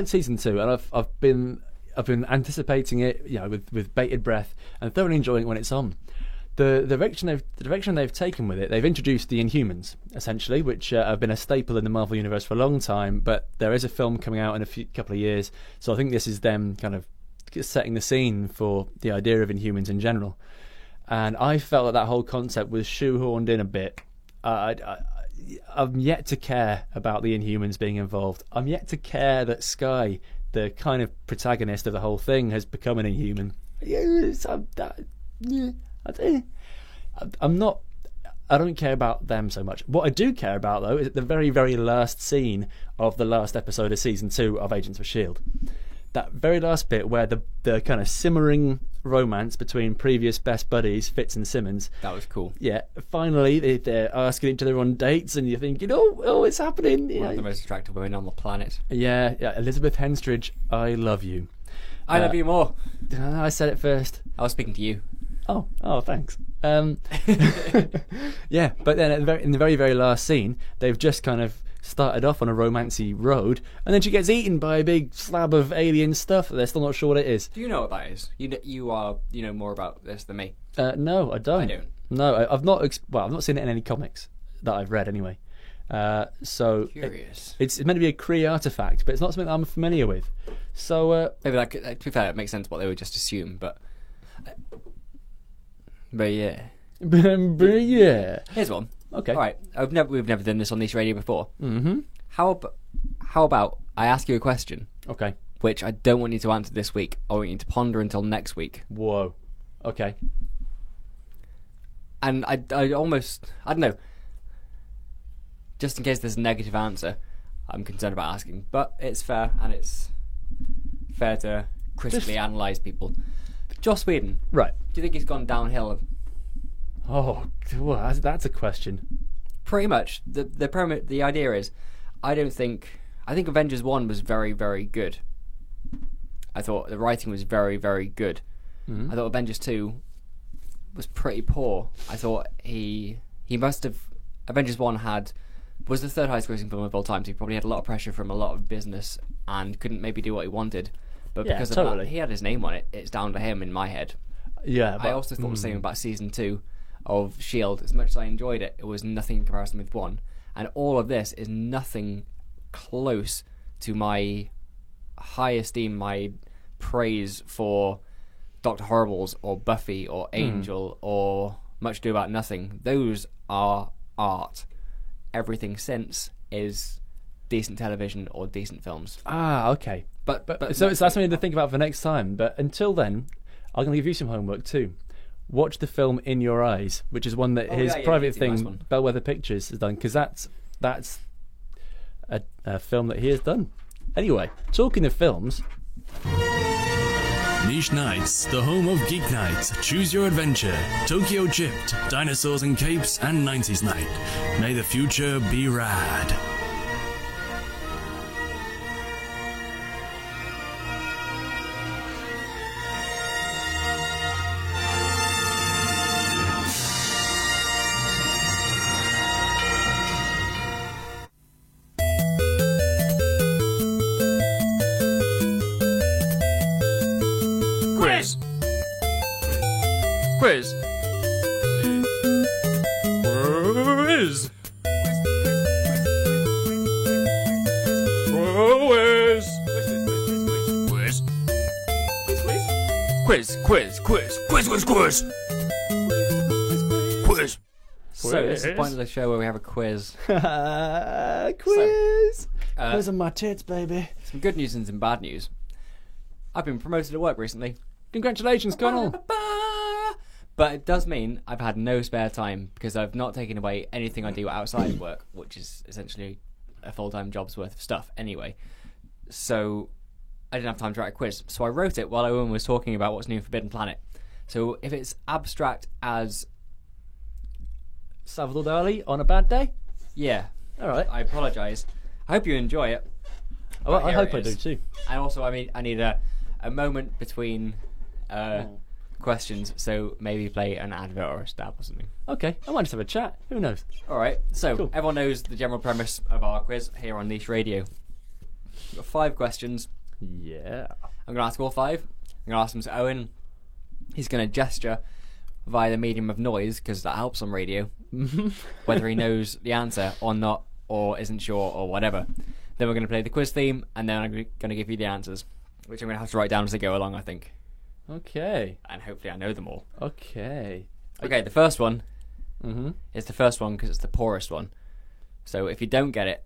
season 2, and I've been anticipating it, with bated breath, and thoroughly enjoying it when it's on. The direction they've taken with it, they've introduced the Inhumans, essentially, which have been a staple in the Marvel Universe for a long time, but there is a film coming out in a couple of years, so I think this is them kind of setting the scene for the idea of Inhumans in general. And I felt that whole concept was shoehorned in a bit. I'm yet to care about the Inhumans being involved. I'm yet to care that Skye, the kind of protagonist of the whole thing, has become an Inhuman. I'm not. I don't care about them so much. What I do care about, though, is the very, very last scene of the last episode of season 2 of Agents of S.H.I.E.L.D. That very last bit where the kind of simmering romance between previous best buddies, Fitz and Simmons. That was cool. Yeah, finally they're asking each other on dates, and you're thinking, oh, it's happening. One of the most attractive women on the planet. Yeah, Elizabeth Henstridge, I love you. I love you more. I said it first. I was speaking to you. Oh, thanks. Yeah, but then in the very, very last scene, they've just kind of started off on a romancy road, and then she gets eaten by a big slab of alien stuff. They're still not sure what it is. Do you know what that is? You know more about this than me. No, I don't. I don't. No, I've not. I've not seen it in any comics that I've read anyway. So Curious. it's meant to be a Kree artifact, but it's not something that I'm familiar with. So Maybe that could, to be fair, it makes sense what they would just assume, but yeah. but yeah. Here's one. Okay. All right. We've never done this on Niche Radio before. Mm-hmm. How about I ask you a question, Okay. which I don't want you to answer this week. I want you to ponder until next week. Whoa. Okay. And I don't know. Just in case there's a negative answer, I'm concerned about asking. But it's fair, and it's fair to critically analyse people. Joss Whedon, Right. do you think he's gone downhill? Oh, well, that's a question. Pretty much. The idea is, I think Avengers 1 was very, very good. I thought the writing was very, very good. Mm-hmm. I thought Avengers 2 was pretty poor. I thought he must have... Avengers 1 was the third highest grossing film of all time, so he probably had a lot of pressure from a lot of business and couldn't maybe do what he wanted. But Yeah, because of totally. that, he had his name on it. It's down to him in my head. Yeah, but I also thought the same about season 2 of S.H.I.E.L.D. As much as I enjoyed it, it was nothing in comparison with 1. And all of this is nothing close to my high esteem, my praise for Dr. Horribles or Buffy or Angel or Much Ado About Nothing. Those are art. Everything since is decent television or decent films. Okay. But So that's something to think about for next time. But until then, I'm going to give you some homework too. Watch the film In Your Eyes, which is one that his private it's a nice thing, one. Bellwether Pictures, has done, because that's a film that he has done. Anyway, talking of films, Niche Nights, the home of Geek Nights, Choose Your Adventure, Tokyo Chipped, Dinosaurs and Capes, and 90s Night. May the future be rad. Quiz. Quiz. Quiz. Quiz. Quiz. Quiz. Quiz. Quiz. Quiz. Quiz. Quiz. Quiz. So this is the point of the show where we have a quiz. quiz. Uh, Quiz on my tits, baby. Some good news and some bad news. I've been promoted at work recently. Congratulations, Colonel. But it does mean I've had no spare time because I've not taken away anything I do outside of work, which is essentially a full-time job's worth of stuff anyway. So I didn't have time to write a quiz. So I wrote it while Owen was talking about what's new in Forbidden Planet. So if it's abstract as... Salvador Dali on a bad day? Yeah, All right. I apologise. I hope you enjoy it. Well, But I here hope it I do is. too. And also, I need a moment between questions, so maybe play an advert or a stab or something. Okay, I might just have a chat. Who knows? All right, so Cool. everyone knows the general premise of our quiz here on Niche Radio. We've got 5 questions. Yeah. I'm going to ask all 5. I'm going to ask them to Owen. He's going to gesture via the medium of noise, because that helps on radio, whether he knows the answer or not, or isn't sure, or whatever. Then we're going to play the quiz theme, and then I'm going to give you the answers, which I'm going to have to write down as I go along, I think. Okay. And hopefully I know them all. Okay. Okay, the first one Mm-hmm. is the first one because it's the poorest one. So if you don't get it,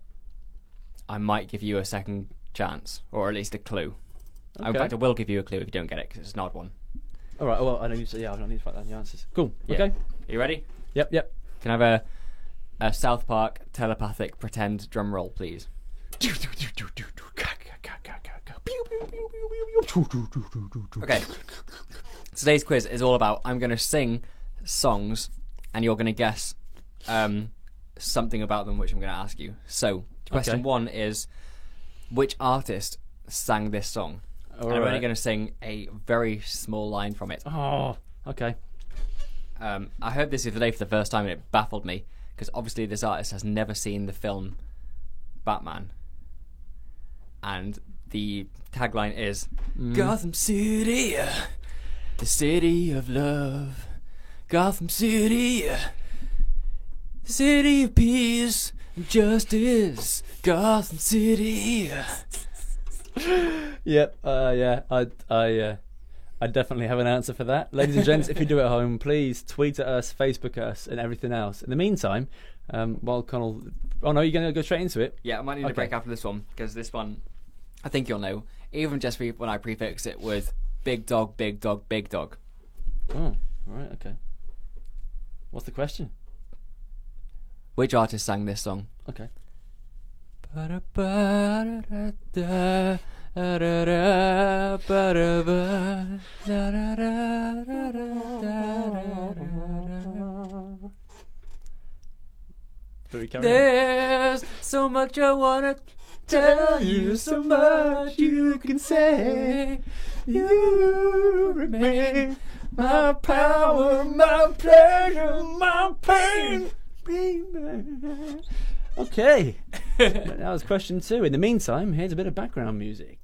I might give you a second chance, or at least a clue. In Okay. fact, I will give you a clue if you don't get it, because it's an odd one. All right. Well, I don't need to. Yeah, I don't need to write down the answers. Cool. Yeah. Okay. Are you ready? Yep. Can I have a South Park telepathic pretend drum roll, please? Okay. Today's quiz is all about, I'm going to sing songs and you're going to guess something about them, which I'm going to ask you. So, question 1 is, which artist sang this song? And I'm only going to sing a very small line from it. Oh. Okay. I heard this the other day for the first time and it baffled me, because obviously this artist has never seen the film Batman. And the tagline is, Gotham City, the city of love. Gotham City, the city of peace and justice. Gotham City. Yep. Yeah. I definitely have an answer for that, ladies and gents. If you do it at home, please tweet at us, Facebook us, and everything else. In the meantime, while Connell, oh no, you're going to go straight into it. Yeah, I might need a break after this one, because this one, I think you'll know, even just when I prefix it with big dog, big dog, big dog. Oh, right. Okay. What's the question? Which artist sang this song? Okay. There's so much I wanna tell you, so much you can say. You remain my power, my pleasure, my pain. Okay. That was question 2. In the meantime, here's a bit of background music.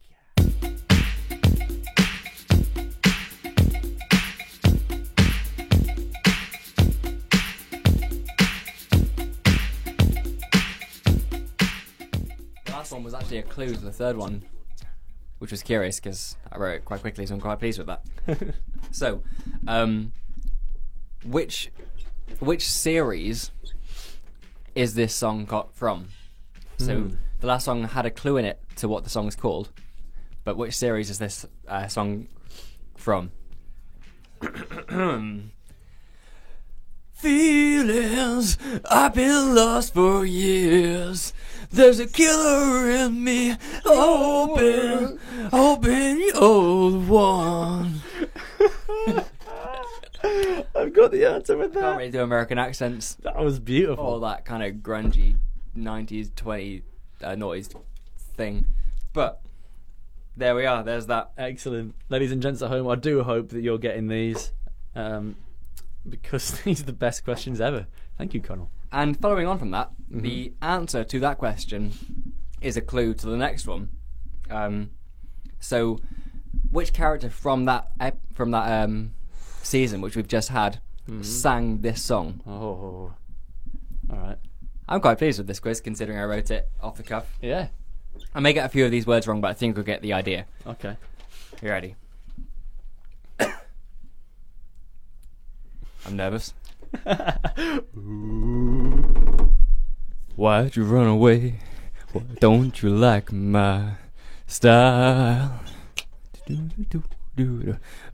The last one was actually a clue to the third one, which was curious because I wrote it quite quickly, so I'm quite pleased with that. So, which series is this song got from? So the last song had a clue in it to what the song's called, but which series is this song from? Feelings, I've been lost for years. There's a killer in me, hoping you're the one. I've got the answer with Can't really do American accents. That was beautiful. All that kind of grungy 90s, 20 noise thing. But there we are, there's that. Excellent. Ladies and gents at home, I do hope that you're getting these, because these are the best questions ever. Thank you, Connell. And following on from that, the answer to that question is a clue to the next one. So, which character from that season, which we've just had, sang this song? Oh, all right. I'm quite pleased with this quiz, considering I wrote it off the cuff. Yeah. I may get a few of these words wrong, but I think we'll get the idea. Okay. You ready? I'm nervous. Why'd you run away? Why don't you like my style?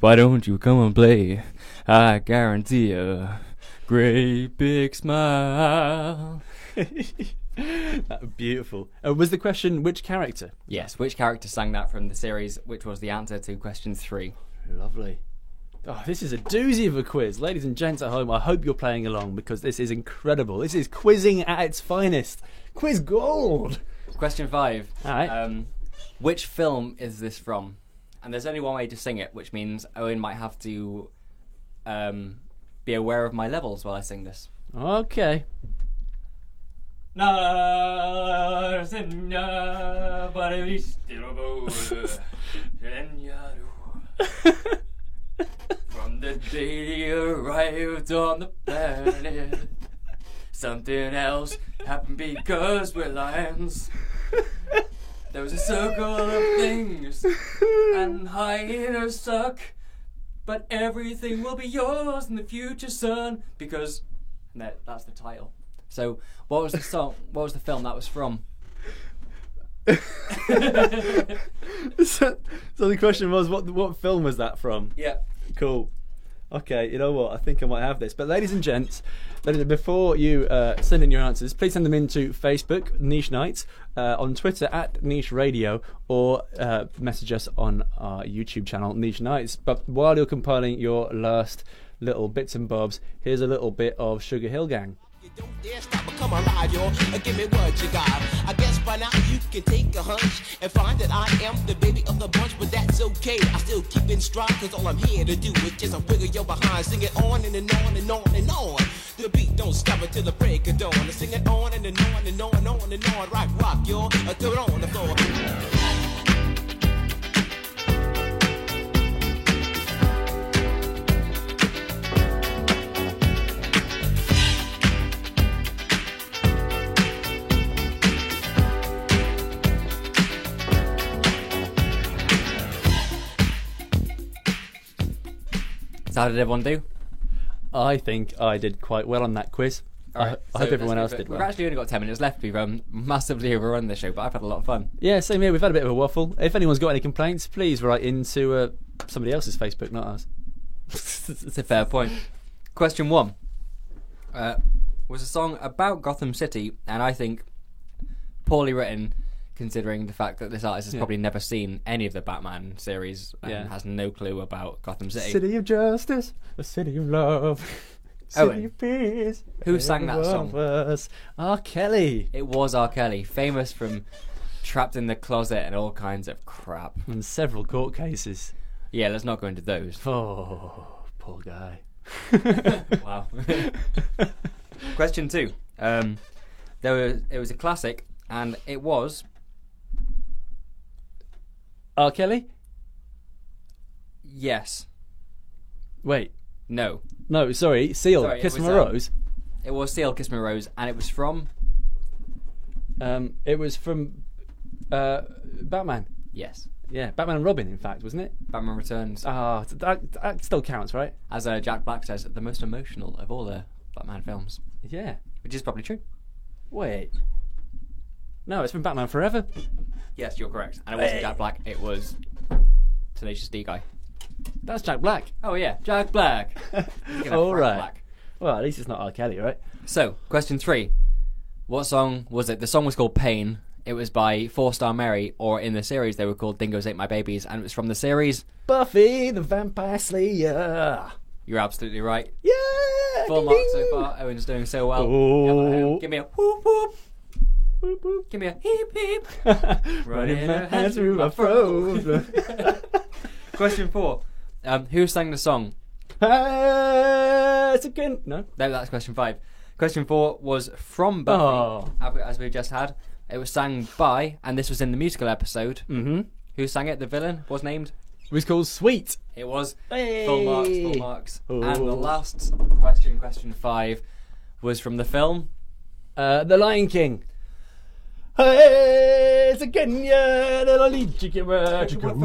Why don't you come and play? I guarantee a great big smile. Beautiful. Was the question which character? Yes, which character sang that from the series, which was the answer to question 3. Lovely. Oh, this is a doozy of a quiz. Ladies and gents at home, I hope you're playing along, because this is incredible. This is quizzing at its finest. Quiz gold. Question 5. All right. Which film is this from? And there's only one way to sing it, which means Owen might have to be aware of my levels while I sing this. Okay. From the day you arrived on the planet, something else happened because we're lions. There was a circle of things, and hyenas suck, but everything will be yours in the future, son, because that's the title. So, what was the song? What was the film that was from? So the question was, what film was that from? Yeah. Cool. Okay, you know what? I think I might have this. But ladies and gents, before you send in your answers, please send them in to Facebook, Niche Nights, on Twitter at Niche Radio, or message us on our YouTube channel, Niche Nights. But while you're compiling your last little bits and bobs, here's a little bit of Sugar Hill Gang. You don't dare stop or come alive, yo. Give me what you got. I guess by now you can take a hunch and find that I am the baby of the bunch, but that's okay. I still keep in stride, cause all I'm here to do is just wiggle your behind. Sing it on and on and on and on. The beat don't stop until the break of dawn. Sing it on and on and on and on and on. Rock, yo. Throw it on the floor. So how did everyone do? I think I did quite well on that quiz. I hope everyone else did well. We've actually only got 10 minutes left. We've massively overrun this show, but I've had a lot of fun. Yeah, same here. We've had a bit of a waffle. If anyone's got any complaints, please write into somebody else's Facebook, not ours. It's a fair point. Question 1 was a song about Gotham City, and I think poorly written, considering the fact that this artist has probably never seen any of the Batman series and has no clue about Gotham City. City of justice, a city of love, city of peace. Who sang that song? R. Kelly. It was R. Kelly, famous from Trapped in the Closet and all kinds of crap. And several court cases. Yeah, let's not go into those. Oh, poor guy. Wow. Question 2. It was a classic, and it was R. Kelly? yes. Wait. No. No, sorry. Seal. Sorry, Kiss it My was, Rose. It was Seal, Kiss My Rose, and it was from It was from Batman. yes, Yeah, Batman and Robin, in fact, wasn't it? Batman Returns. Ah, that still counts, right? As Jack Black says, the most emotional of all the Batman films, Yeah. which is probably true. Wait. No, it's from Batman Forever. Yes, you're correct. And it wasn't Jack Black, it was Tenacious D guy. That's Jack Black. Oh yeah, Jack Black. All right. Well, at least it's not R. Kelly, right? So, question 3. What song was it? The song was called Pain. It was by 4-Star Mary, or in the series they were called Dingoes Ate My Babies, and it was from the series Buffy the Vampire Slayer. You're absolutely right. Yeah! Full mark so far. Owen's doing so well. Oh. Give me a whoop whoop. Boop, boop. Give me a heap heap. Running my hands through my fro. Question 4. Who sang the song? It's again. No. No, that's question 5. Question 4 was from Buffy, Oh. as we just had. It was sang by, and this was in the musical episode. Mm-hmm. Who sang it? The villain was named? It was called Sweet. It was. Hey. Full marks. Ooh. And the last question 5, was from the film. The Lion King. Hey, it's again, yeah, For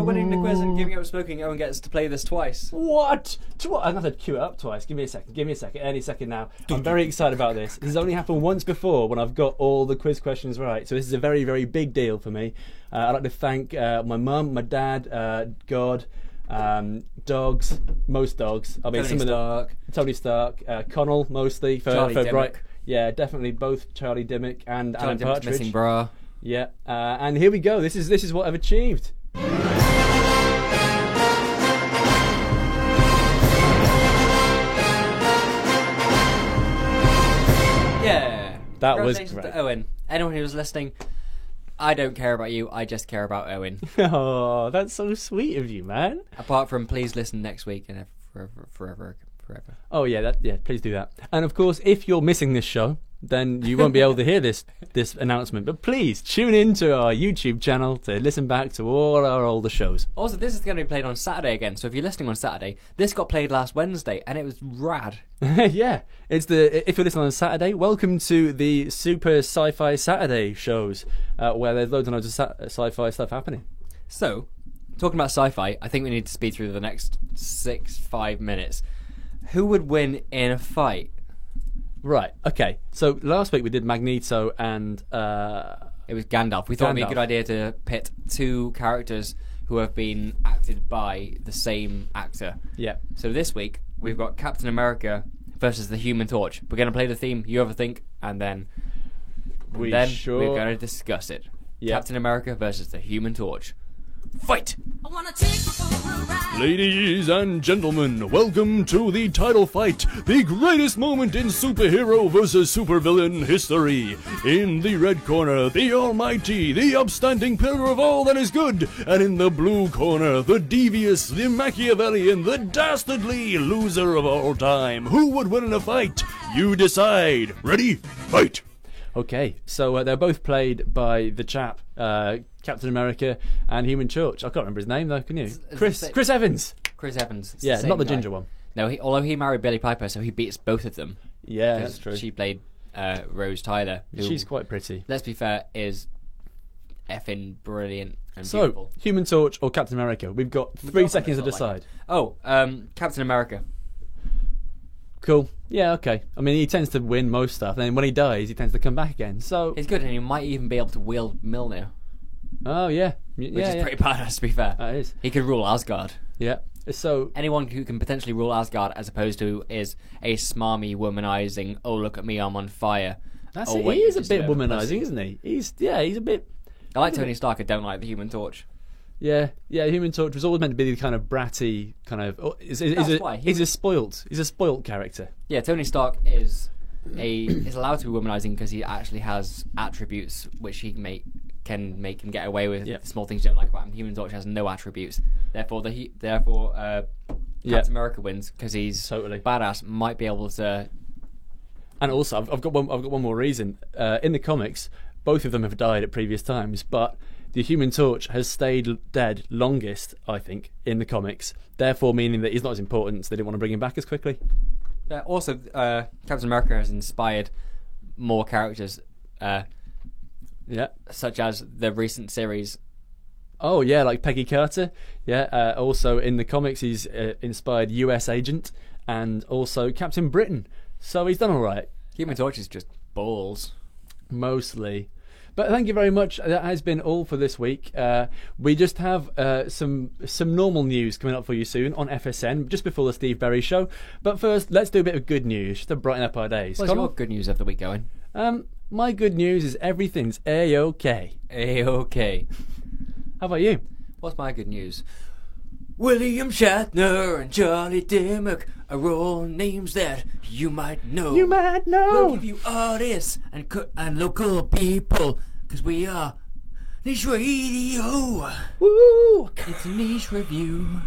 winning the quiz and giving up smoking, Owen gets to play this twice. What? I'm going to cue it up twice. Give me a second. Any second now. I'm very excited about this. This has only happened once before when I've got all the quiz questions right. So this is a very, very big deal for me. I'd like to thank my mum, my dad, God, dogs, most dogs. I mean, Tony Stark. Tony Stark, Connell mostly for Charlie Dimmock. Bright. Yeah, definitely both Charlie Dimmock and Charlie Alan Dimmock's Partridge. missing bra. Yeah, and here we go. This is what I've achieved. Yeah. That was Congratulations great. to Owen. Anyone who's listening, I don't care about you. I just care about Owen. Oh, that's so sweet of you, man. Apart from please listen next week and forever. Oh yeah, please do that. And of course, if you're missing this show, then you won't be able to hear this announcement. But please tune in to our YouTube channel to listen back to all our older shows. Also, this is going to be played on Saturday again. So if you're listening on Saturday, this got played last Wednesday, and it was rad. Yeah, if you're listening on Saturday, welcome to the Super Sci-Fi Saturday shows, where there's loads and loads of sci-fi stuff happening. So, talking about sci-fi, I think we need to speed through the next 5 minutes. Who would win in a fight? Right. Okay. So last week we did Magneto and It was Gandalf. We thought it'd be a Gandalf. good idea to pit two characters who have been acted by the same actor. yeah. So this week we've got Captain America versus the Human Torch. We're going to play the theme You Ever Think, and then we're going to discuss it. Yeah. Captain America versus the Human Torch. Fight! I wanna take you for a ride. Ladies and gentlemen, welcome to the title fight, the greatest moment in superhero versus supervillain history. In the red corner, the almighty, the upstanding pillar of all that is good, and in the blue corner, the devious, the Machiavellian, the dastardly loser of all time. Who would win in a fight? You decide. Ready? Fight! Okay. So they're both played by the chap, Captain America and Human Torch. I can't remember his name though. Can you? Chris Evans. Chris Evans. It's Yeah, same not the guy. ginger one. No, although he married Billie Piper, so he beats both of them. Yeah, 'Cause that's true. She played Rose Tyler. Who, She's quite pretty. let's be fair, is effing brilliant and So, beautiful. Human Torch or Captain America? We've got 3 seconds to decide. Oh, Captain America. Cool. Yeah, okay. I mean, he tends to win most stuff, and then when he dies, he tends to come back again. So, He's good, and he might even be able to wield Mjolnir, oh yeah, which yeah, is yeah. pretty badass, to be fair. That is. He could rule Asgard. Yeah. So, Anyone who can potentially rule Asgard, as opposed to is a smarmy, womanizing, oh, look at me, I'm on fire. that's Oh, it. wait, He is you're a just bit a bit of a womanizing, pussy. isn't he? He's a bit. I like Tony Stark, I don't like the Human Torch. Yeah. Human Torch was always meant to be the kind of bratty kind of. He's why. a spoilt character. Yeah, Tony Stark is allowed to be womanizing because he actually has attributes which he can make him get away with. Yeah. Small things you don't like about him. Human Torch has no attributes. Therefore, Captain America wins because he's Totally. badass. Might be able to. And also, I've got one more reason. In the comics, both of them have died at previous times, but the Human Torch has stayed dead longest, I think, in the comics. Therefore, meaning that he's not as important, so they didn't want to bring him back as quickly. Also, Captain America has inspired more characters, Yeah. such as the recent series. Oh yeah, like Peggy Carter. Yeah. Also in the comics, he's inspired U.S. Agent and also Captain Britain. So he's done all right, Human Torch is just balls. mostly. But thank you very much. That has been all for this week. We just have some normal news coming up for you soon on FSN, just before the Steve Berry show. But first, let's do a bit of good news just to brighten up our days. What's Connor? your good news of the week going? My good news is everything's A-OK. A-OK. How about you? What's my good news? William Shatner and Charlie Dimmock are all names that you might know. You might know. We'll give you artists and local people, because we are Niche Radio. Woo! It's a niche review.